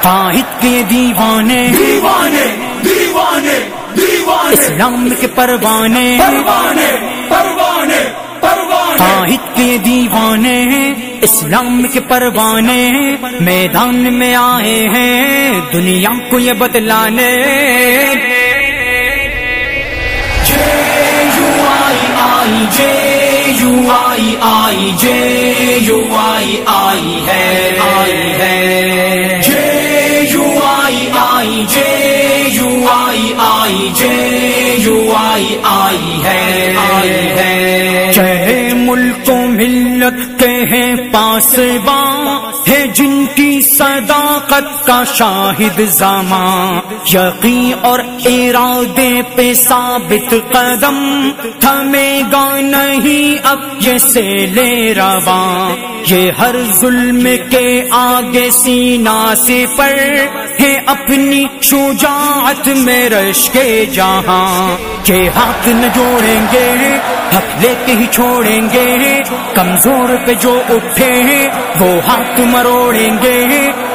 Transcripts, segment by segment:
قائد کے دیوانے دیوانے دیوانے دیوانے اسلام کے پروانے پروانے پروانے پروانے قائد کے دیوانے اسلام کے پروانے میدان میں آئے ہیں دنیا کو یہ بتلانے جے U I J U I ہے J U I J U I J U I ہے چہرے ملک و ملت کے ہیں پاسباں ہے جن کی صداقت کا شاہد زماں یقین اور ارادے پہ ثابت قدم تھمے گا نہیں اب یہ سیلے رواں یہ ہر ظلم کے آگے سینہ سے پر ہے اپنی شجاعت میں رش کے جہاں یہ ہاتھ نہ جوڑیں گے حق لے کے ہی چھوڑیں گے کمزور پہ جو اٹھے وہ ہاتھ مروڑیں گے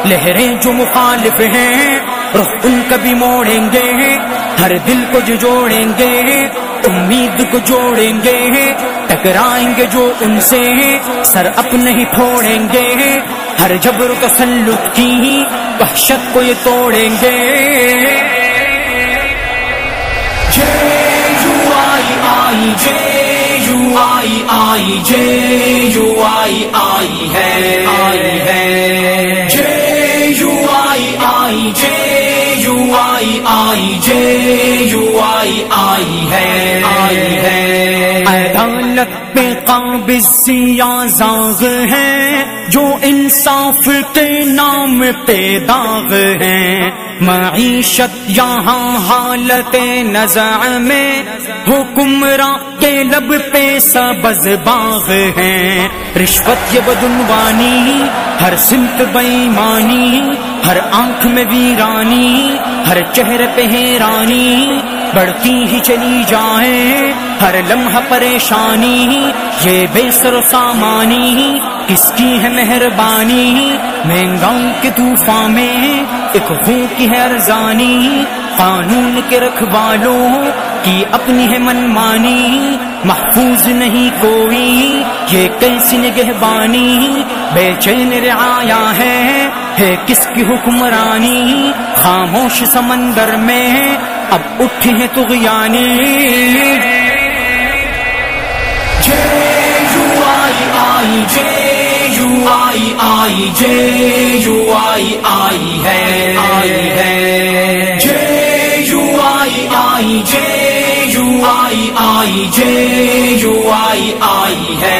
لہریں جو مخالف ہیں رخ ان کا بھی موڑیں گے ہر دل کو جو جوڑیں گے امید کو جوڑیں گے ٹکرائیں گے جو ان سے سر اپنے ہی پھوڑیں گے ہر جبر و تسلط کی وحشت کو یہ توڑیں گے J U I J U I J U I ہے J U I J U I J U I ہے عدالت پہ قابض سیاہ زاغ ہیں جو انصاف کے نام پہ داغ ہیں معیشت یہاں حالت نزع میں حکمراں کے لب پہ سبز باغ ہیں رشوت یہ بدعنوانی ہر سمت بےایمانی ہر آنکھ میں ویرانی ہر چہرے پہ حیرانی بڑھتی ہی چلی جائے ہر لمحہ پریشانی یہ بے سر و سامانی کس کی ہے مہربانی مہنگائی کے طوفان میں ایک خون کی ہے ارزانی قانون کے رکھوالوں کی اپنی ہے منمانی محفوظ نہیں کوئی یہ کیسی نگہبانی بے چین رعایا ہے کس کی حکمرانی خاموش سمندر میں اب اٹھی ہے طغیانی J U I J U I J U I ہے J U I J U I J U I ہے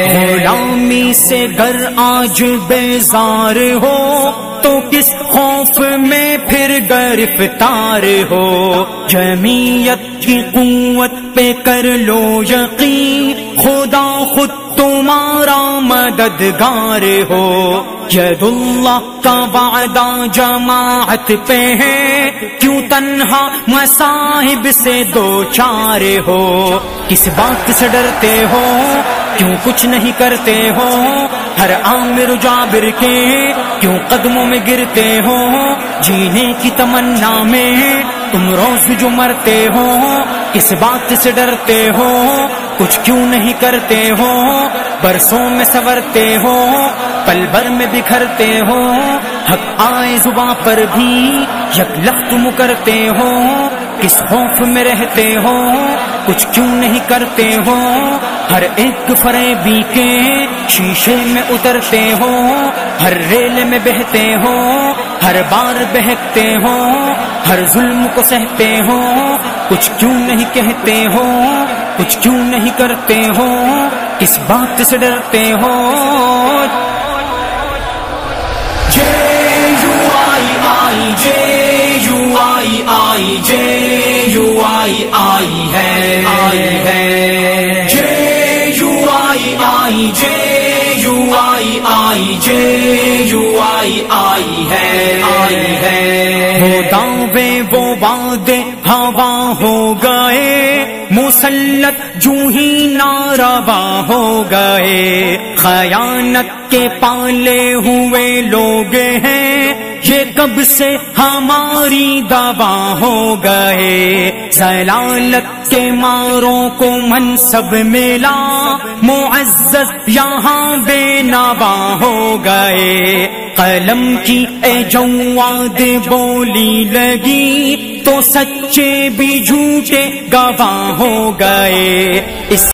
غلامی سے گر آج بیزار ہو تو کس خوف میں پھر گرفتار ہو جمعیت کی قوت پہ کر لو یقین خدا خود تمہارا مددگار ہو ید اللہ کا وعدہ جماعت پہ ہے کیوں تنہا مصائب سے دو چار ہو کس بات سے ڈرتے ہو کیوں کچھ نہیں کرتے ہو ہر عامر جابر کے کیوں قدموں میں گرتے ہو جینے کی تمنا میں تم روز جو مرتے ہو کس بات سے ڈرتے ہو کچھ کیوں نہیں کرتے ہو برسوں میں سنورتے ہو پل بھر میں بکھرتے ہو حق آئے زباں پر بھی یک لخت مکرتے ہو کس خوف میں رہتے ہو کچھ کیوں نہیں کرتے ہو ہر ایک فریبی کے شیشے میں اترتے ہو ہر ریل میں بہتے ہو ہر بار بہکتے ہو ہر ظلم کو سہتے ہو کچھ کیوں نہیں کہتے ہو کچھ کیوں نہیں کرتے ہو کس بات سے ڈرتے ہو J U I J U I J U I ہے J U I J U I J U I ہے وہ دعوے وہ وعدے ہوا ہو گئے مسلط جو ہی ناروا ہو گئے خیانت کے پالے ہوئے لوگ ہیں یہ کب سے ہماری دعویٰ ہو گئے، ضلالت کے ماروں کو منصب ملا، معزز یہاں بے نوا ہو گئے، قلم کی اے جواد بولی لگی تو سچے بھی جھوٹے گواہ ہو گئے۔